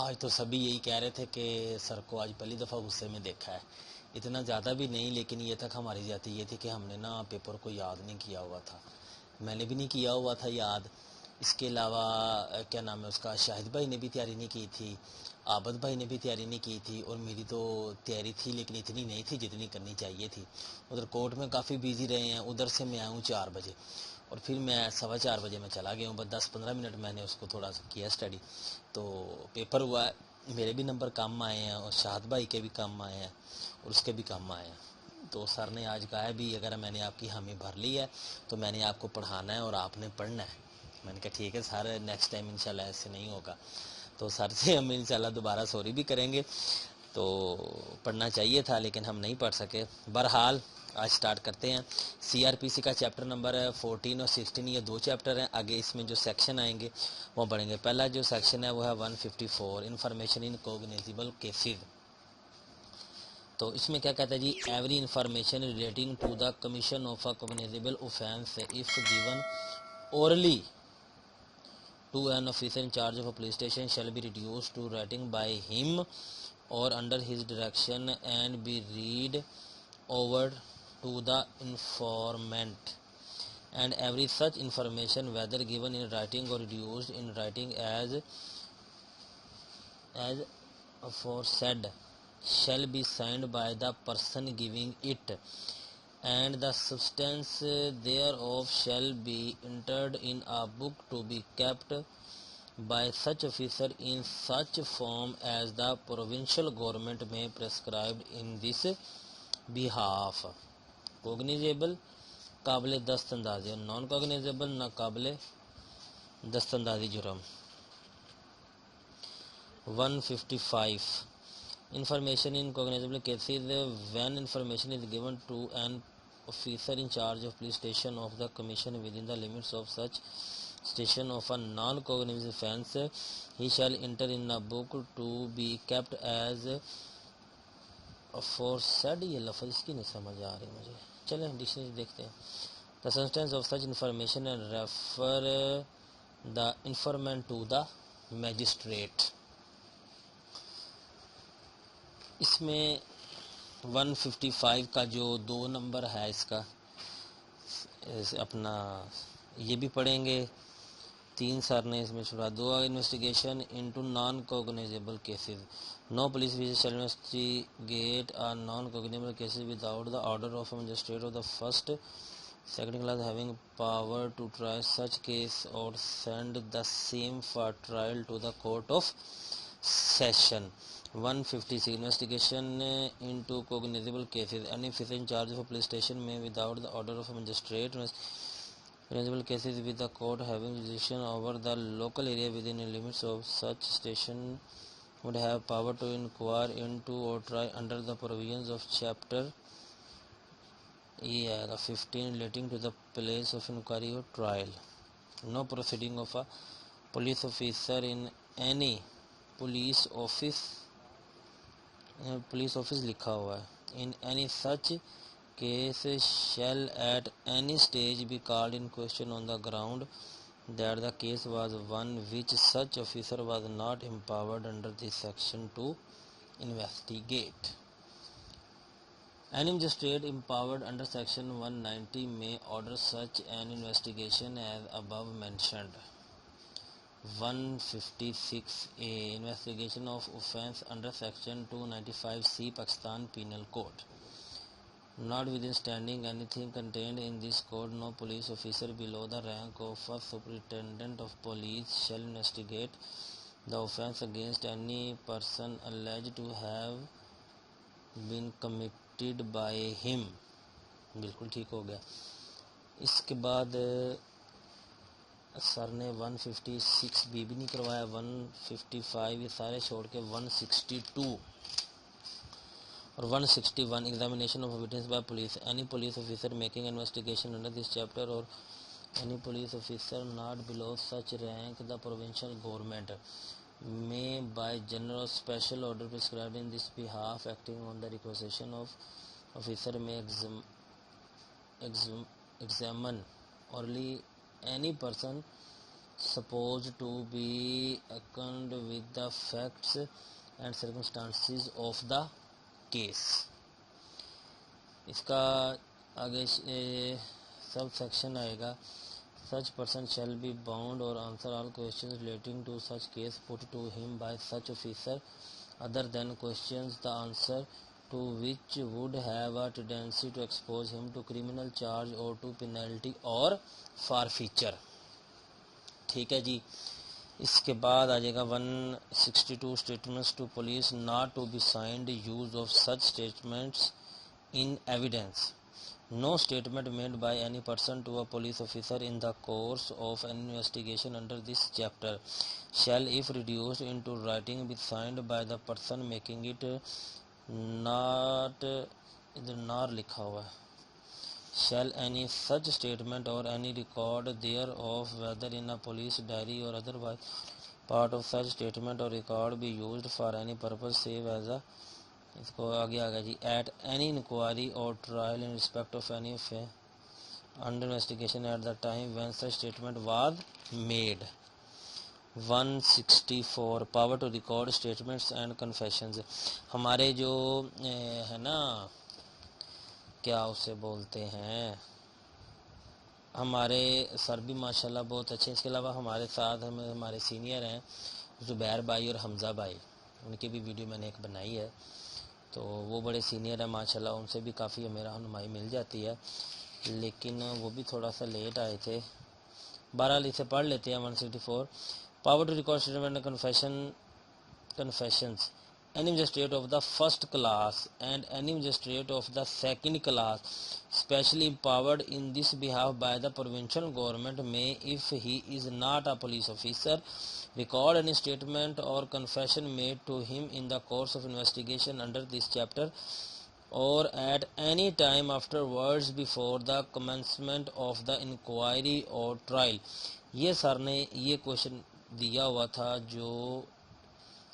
آج تو سبھی یہی کہہ رہے تھے کہ سر کو آج پہلی دفعہ غصے میں دیکھا ہے. اتنا زیادہ بھی نہیں، لیکن یہ تک ہماری زیادتی یہ تھی کہ ہم نے نا پیپر کو یاد نہیں کیا ہوا تھا. میں نے بھی نہیں کیا ہوا تھا یاد. اس کے علاوہ کیا نام ہے اس کا، شاہد بھائی نے بھی تیاری نہیں کی تھی، عابد بھائی نے بھی تیاری نہیں کی تھی، اور میری تو تیاری تھی لیکن اتنی نہیں تھی جتنی کرنی چاہیے تھی. ادھر کورٹ میں کافی بیزی رہے ہیں. ادھر سے میں آیا ہوں 4 بجے، اور پھر میں 4:15 بجے میں چلا گیا ہوں. بس 10-15 منٹ میں نے اس کو تھوڑا سا کیا اسٹڈی. تو پیپر ہوا ہے، میرے بھی نمبر کم آئے ہیں، اور شاہد بھائی کے بھی کم آئے ہیں، اور اس کے بھی کم آئے ہیں. تو سر نے آج کہا ہے بھی اگر میں نے آپ کی حامی بھر لی ہے تو میں نے آپ کو پڑھانا ہے اور آپ نے پڑھنا ہے. میں نے کہا ٹھیک ہے سر، نیکسٹ ٹائم انشاءاللہ ایسے نہیں ہوگا. تو سر سے ہم انشاءاللہ دوبارہ سوری بھی کریں گے. تو پڑھنا چاہیے تھا لیکن ہم نہیں پڑھ سکے. بہرحال آج سٹارٹ کرتے ہیں. سی آر پی سی کا چیپٹر نمبر 14 اور 16، یہ 2 چیپٹر ہیں. آگے اس میں جو سیکشن آئیں گے وہ پڑھیں گے. پہلا جو سیکشن ہے وہ ہے 154، انفارمیشن ان کوگنیزیبل کیسز. تو اس میں کیا کہتا ہے جی، every information relating to the commission of a cognizable offence if given orally to an officer in charge of a police station shall be reduced to writing by him or under his direction and be read over to the informant, and every such information whether given in writing or reduced in writing as aforesaid shall be signed by the person giving it, and the substance thereof shall be entered in a book to be kept by such officer in such form as the provincial government may prescribe in this behalf. کوگنیزیبل قابل دست اندازی، نان کوگنیزیبل ناقابل دست اندازی جرم. 155 Information in cognizable cases. When information is given to an officer in charge of police station of the commission within the limits of such station of a non-cognizable offence, he shall enter in a book to be kept as aforesaid. یہ لفظ اس کی نہیں سمجھ آ رہی مجھے، چلیں dictionary دیکھتے ہیں. The substance of such information and refer the informant to the magistrate. اس میں 155 کا جو 2 نمبر ہے اس کا اپنا یہ بھی پڑھیں گے. 3 سر نے اس میں چھوڑا. 2 investigation into non cognizable cases. No police officer shall investigate a non cognizable cases without the order of magistrate of the first second class having power to try such case or send the same for trial to the court of session. 156 Investigation into cognizable cases. Any officer in charge of a police station may, without the order of a magistrate, cognizable cases with the court having jurisdiction over the local area within the limits of such station would have power to inquire into or try under the provisions of chapter 15 relating to the place of inquiry or trial. No proceeding of a police officer in any police office لکھا ہوا ہے in any such case shall at any stage be called in question on the ground that the case was one which such officer was not empowered under this section to investigate. Any magistrate empowered under section 190 may order such an investigation as above mentioned. 156A Investigation of offence under section 295C Pakistan Penal Code. Notwithstanding anything contained in this code, no police officer below the rank of a superintendent of police shall investigate the offence against any person alleged to have been committed by him. بالکل ٹھیک ہو گیا. اس کے بعد سر نے 156 بھی نہیں کروایا. 155 یہ سارے چھوڑ کے 162 اور 161 Examination of evidence by police. Any police officer making investigation under this chapter or any police officer not below such rank the provincial government may by general or special order prescribed in this behalf acting on the requisition of officer may examine orally any person supposed to be accordant with the facts and circumstances of the case. اس کا آگے sub section آئے گا such person shall be bound or answer all questions relating to such case put to him by such officer other than questions the answer to which would have a tendency to expose him to criminal charge or to penalty or forfeiture. ٹھیک ہے جی. اس کے بعد آ جائے گا 162 statements to police not to be signed use of such statements in evidence. No statement made by any person to a police officer in the course of an investigation under this chapter shall, if reduced into writing, be signed by the person making it. Not ادھر نار لکھا ہوا ہے. Shall any such statement or any record thereof, whether in a police diary or otherwise part of such statement or record, be used for any purpose save as a اس کو آگے آگا جی at any inquiry or trial in respect of any affair under investigation at the time when such statement was made. 164 power to record statements and confessions. ہمارے جو ہے نا کیا اسے بولتے ہیں ہمارے سر بھی ماشاءاللہ بہت اچھے. اس کے علاوہ ہمارے ساتھ ہمارے سینئر ہیں زبیر بھائی اور حمزہ بھائی, ان کی بھی ویڈیو میں نے ایک بنائی ہے, تو وہ بڑے سینئر ہیں ماشاءاللہ, ان سے بھی کافی ہمیں رہنمائی مل جاتی ہے, لیکن وہ بھی تھوڑا سا لیٹ آئے تھے. بہرحال اسے پڑھ لیتے ہیں. 164 power to record statement confessions. Any magistrate of the first class and any magistrate of the second class specially empowered in this behalf by the provincial government may, if he is not a police officer, record any statement or confession made to him in the course of investigation under this chapter or at any time afterwards before the commencement of the inquiry or trial. یہ سر نے یہ question دیا ہوا تھا جو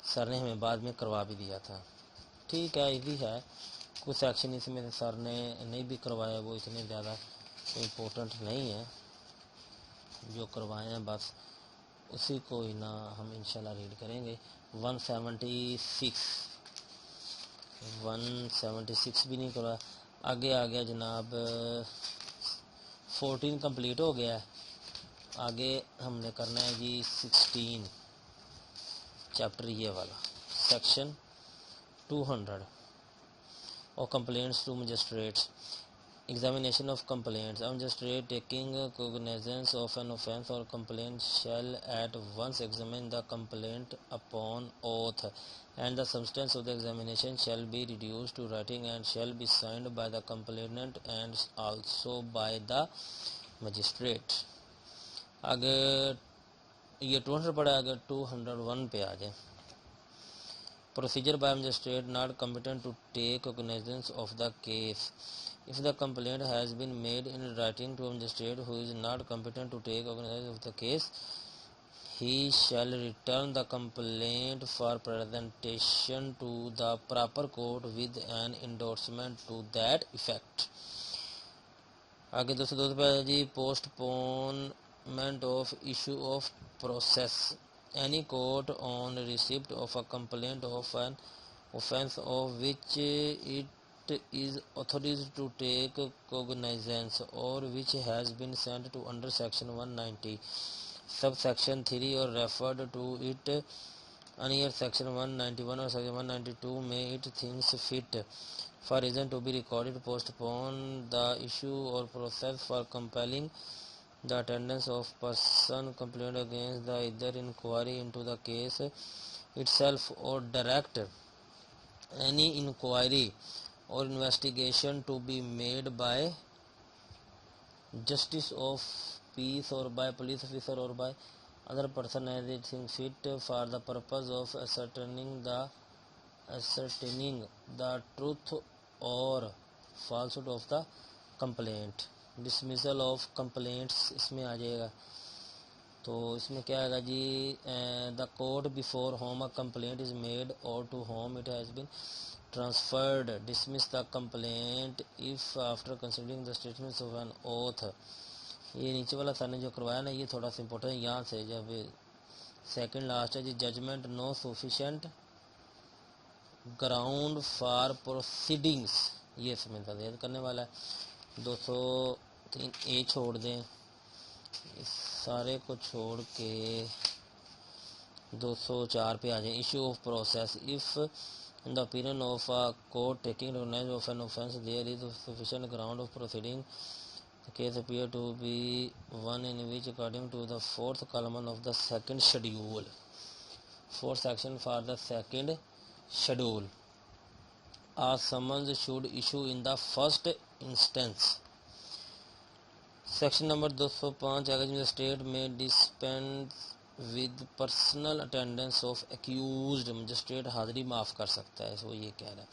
سر نے ہمیں بعد میں کروا بھی دیا تھا. ٹھیک ہے, ایزی ہے. کچھ سیکشن اس میں سر نے نہیں بھی کروایا, وہ اتنے زیادہ امپورٹنٹ نہیں ہیں. جو کروائے ہیں بس اسی کو ہی نا ہم انشاءاللہ ریڈ کریں گے. 176 بھی نہیں کروا. آگے آ گیا جناب 14 کمپلیٹ ہو گیا ہے. آگے ہم نے کرنا ہے جی 16 چیپٹر یہ والا سیکشن 200 اور complaints to magistrates. Examination of complaints. A magistrate taking cognizance of an offence or complaint shall at once examine the complaint upon oath, and the substance of the examination shall be reduced to writing and shall be signed by the complainant and also by the magistrate. اگر یہ 200 پڑھا, اگر 201 پہ آ جائیں. Procedure by magistrate not competent to take cognizance of the case. If the complaint has been made in writing to a magistrate who is not competent to take cognizance of the case, he shall return the complaint for presentation to the proper court with an endorsement to that effect. آگے 202 پہ جی postponement of issue of process. Any court on receipt of a complaint of an offence of which it is authorized to take cognizance or which has been sent to under section 190 subsection 3 or referred to it under section 191 or section 192 may it thinks fit for reason to be recorded postpone the issue or process for compelling the attendance of person complained against the either inquiry into the case itself or direct any inquiry or investigation to be made by justice of peace or by police officer or by other person as it thinks fit for the purpose of ascertaining the truth or falsehood of the complaint. Dismissal of complaints اس میں آ جائے گا. تو اس میں کیا آئے گا جی the court before whom a complaint is made or to whom it has been transferred dismiss the complaint if after considering the statements of an oath یہ نیچے والا سر نے جو کروایا نا یہ تھوڑا سا امپورٹنٹ ہے، یہاں سے جب سیکنڈ لاسٹ ہے جی judgment no sufficient ground for proceedings, یہ اس میں تدید کرنے والا ہے۔ 203 اے چھوڑ دیں، اس سارے کو چھوڑ کے 204 پہ آ جائیں۔ Issue of process, if in the opinion of a court taking recognize of an offence there is sufficient ground of proceeding, the case appear to be one in which according to the fourth column of the second schedule, fourth section for the second schedule, a summons should issue in the first instance. Section number 205 magistrate may dispense with personal attendance of accused، magistrate حاضری معاف کر سکتا ہے، وہ یہ کہہ رہا ہے۔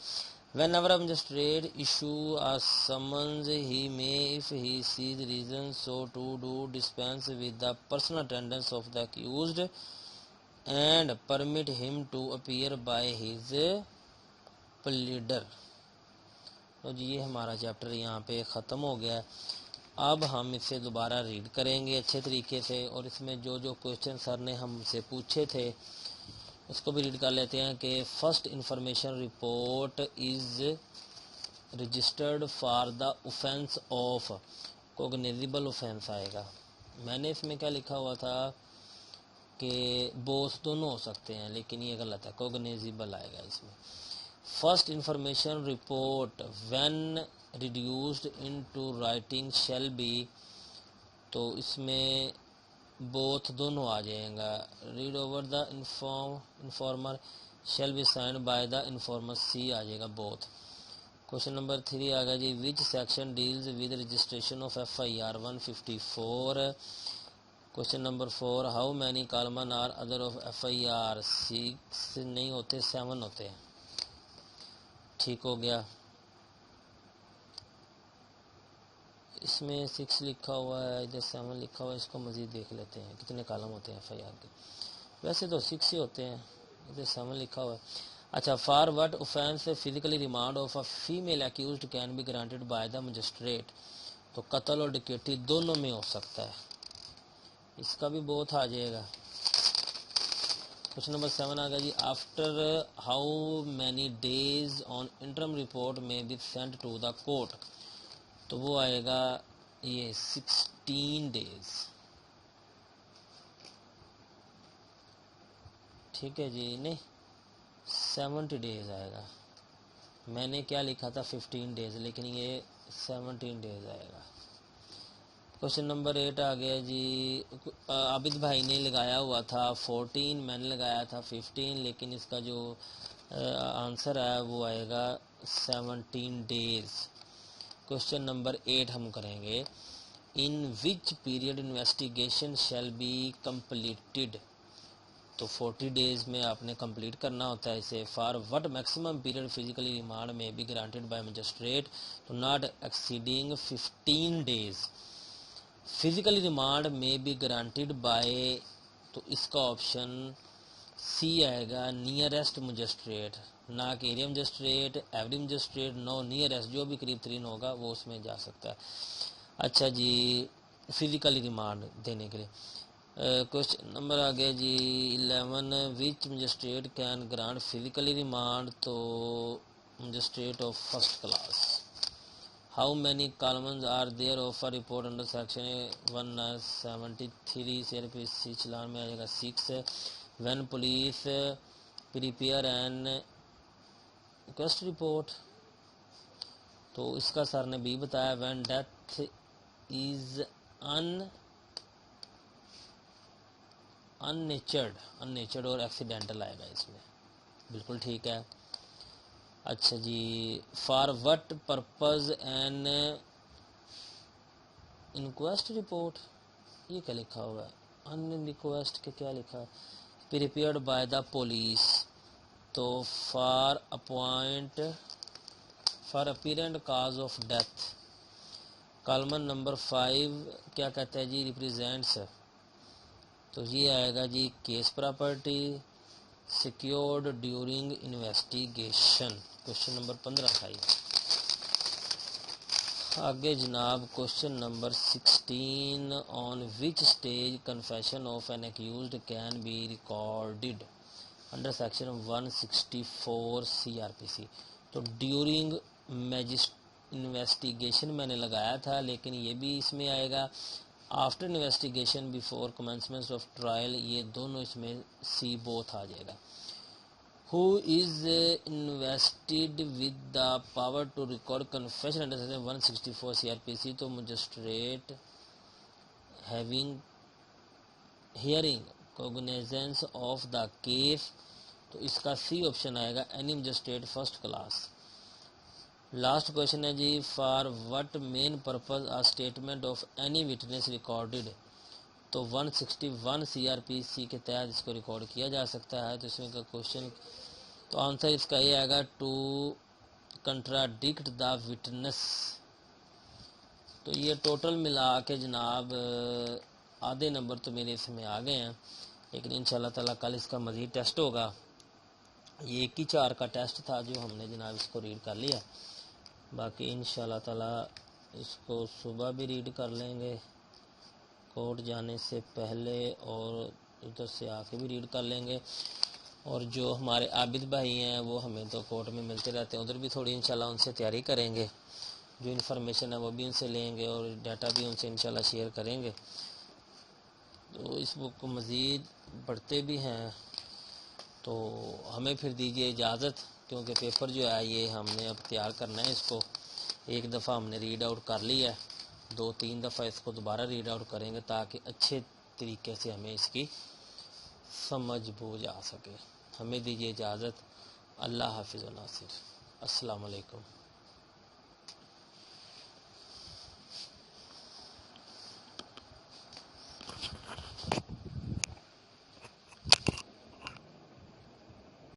whenever a magistrate issue a summons he may if he sees reason so to do dispense with the personal attendance of the accused and permit him to appear by his pleader۔ تو جی یہ ہمارا chapter یہاں پہ ختم ہو گیا ہے۔ اب ہم اسے دوبارہ ریڈ کریں گے اچھے طریقے سے، اور اس میں جو جو کویشچن سر نے ہم سے پوچھے تھے اس کو بھی ریڈ کر لیتے ہیں کہ first information report is registered for the offence of, cognizable offence آئے گا۔ میں نے اس میں کیا لکھا ہوا تھا کہ بوتھ دونوں ہو سکتے ہیں، لیکن یہ غلط ہے، کوگنیزیبل آئے گا اس میں۔ First information report when reduced into writing shall be, تو اس میں بوتھ دونوں آ جائے گا۔ Read over the informer shall be signed by the informer, C آ جائے گا بوتھ۔ کوشچن نمبر 3 آ گیا جی which section deals with registration of FIR 154۔ Question number 4 how many column are there of FIR، 6 نہیں ہوتے 7 ہوتے ہیں، ٹھیک ہو گیا۔ اس میں 6 لکھا ہوا ہے، ادھر 7 لکھا ہوا ہے، اس کو مزید دیکھ لیتے ہیں کتنے کالم ہوتے ہیں FIR کے۔ ویسے تو 6 ہی ہوتے ہیں، ادھر 7 لکھا ہوا ہے۔ اچھا for what offence physically remand of a female accused can be granted by the magistrate, تو قتل اور ڈکیٹی دونوں میں ہو سکتا ہے، اس کا بھی بہت آ جائے گا۔ کوشچن نمبر 7 آ گیا جی after how many days an interim report میں be sent to the court, تو وہ آئے گا یہ 16 ڈیز، ٹھیک ہے جی، نہیں 70 ڈیز آئے گا، میں نے کیا لکھا تھا 15 ڈیز، لیکن یہ 17 ڈیز آئے گا۔ کوشچن نمبر 8 آ گیا جی عابد بھائی نے لگایا ہوا تھا 14، میں نے لگایا تھا 15، لیکن اس کا جو آنسر ہے وہ آئے گا 17 ڈیز۔ کوشچن نمبر 8 ہم کریں گے in which period investigation shall be completed, تو 40 ڈیز میں آپ نے کمپلیٹ کرنا ہوتا ہے اسے۔ For what maximum period physically remand may be granted by magistrate, تو not exceeding 15 days. Physically remand may be granted by, تو اس کا آپشن سی آئے گا نیئرسٹ مجسٹریٹ، نہ کہ ایریا مجسٹریٹ، ایوری مجسٹریٹ، نو نیئرسٹ، جو بھی قریب ترین ہوگا وہ اس میں جا سکتا ہے۔ اچھا جی فزیکلی ریمانڈ دینے کے لیے کوشچن نمبر آ گیا جی 11 which magistrate can grant physically remand, تو magistrate of first class. How many columns are there of a report under section 173 CRPC چلان میں آ جائے گا 6۔ When police prepare an request report, تو اس کا سر نے بھی بتایا when death is unnatural or accidental آئے گا اس میں، بالکل ٹھیک ہے۔ اچھا جی for what purpose an inquest report, یہ کیا لکھا ہوا ہے ان ریکویسٹ کے کیا لکھا ہے پریپیئرڈ بائی دا پولیس، تو for apparent cause of death. Column number 5 کیا کہتا ہے جی ریپریزینٹس، تو یہ آئے گا جی case property secured during investigation. Question number 15 تھا یہ۔ آگے جناب question number 16 on which stage confession of an accused can be recorded under section 164 CRPC. تو ڈیورنگ انویسٹیگیشن میں نے لگایا تھا، لیکن یہ بھی اس میں آئے گا after investigation before commencement of trial, یہ دونوں اس میں سی بوتھ آ جائے گا. Who is invested with the power to record confession under section 164 CRPC. تو magistrate having hearing cognizance of the case، تو اس کا سی آپشن آئے گا any magistrate first class. Last question ہے جی for what main purpose a statement of any witness recorded، تو 161 CRPC کے تحت اس کو ریکارڈ کیا جا سکتا ہے. تو اس میں کا کوشچن، تو آنسر اس کا یہ آئے گا ٹو کنٹراڈکٹ دا وٹنس. تو یہ ٹوٹل ملا کے جناب آدھے نمبر تو میرے اس میں آ گئے ہیں، لیکن انشاءاللہ تعالیٰ کل اس کا مزید ٹیسٹ ہوگا. یہ 1 ہی 4 کا ٹیسٹ تھا جو ہم نے جناب اس کو ریڈ کر لیا، باقی انشاءاللہ تعالیٰ اس کو صبح بھی ریڈ کر لیں گے کورٹ جانے سے پہلے، اور ادھر سے آ کے بھی ریڈ کر لیں گے. اور جو ہمارے عابد بھائی ہیں وہ ہمیں تو کورٹ میں ملتے رہتے ہیں، ادھر بھی تھوڑی انشاءاللہ ان سے تیاری کریں گے، جو انفارمیشن ہے وہ بھی ان سے لیں گے اور ڈیٹا بھی ان سے انشاءاللہ شیئر کریں گے. تو اس بک کو مزید پڑھتے بھی ہیں. تو ہمیں پھر دیجیے اجازت، کیونکہ پیپر جو ہے یہ ہم نے اب تیار کرنا ہے. اس کو ایک دفعہ ہم نے ریڈ آؤٹ کر لیا ہے، 2-3 دفعہ اس کو دوبارہ ریڈ آؤٹ کریں گے تاکہ اچھے طریقے سے ہمیں اس کی سمجھ بوجھ آ سکے. ہمیں دیجیے اجازت. اللہ حافظ و ناصر. السلام علیکم.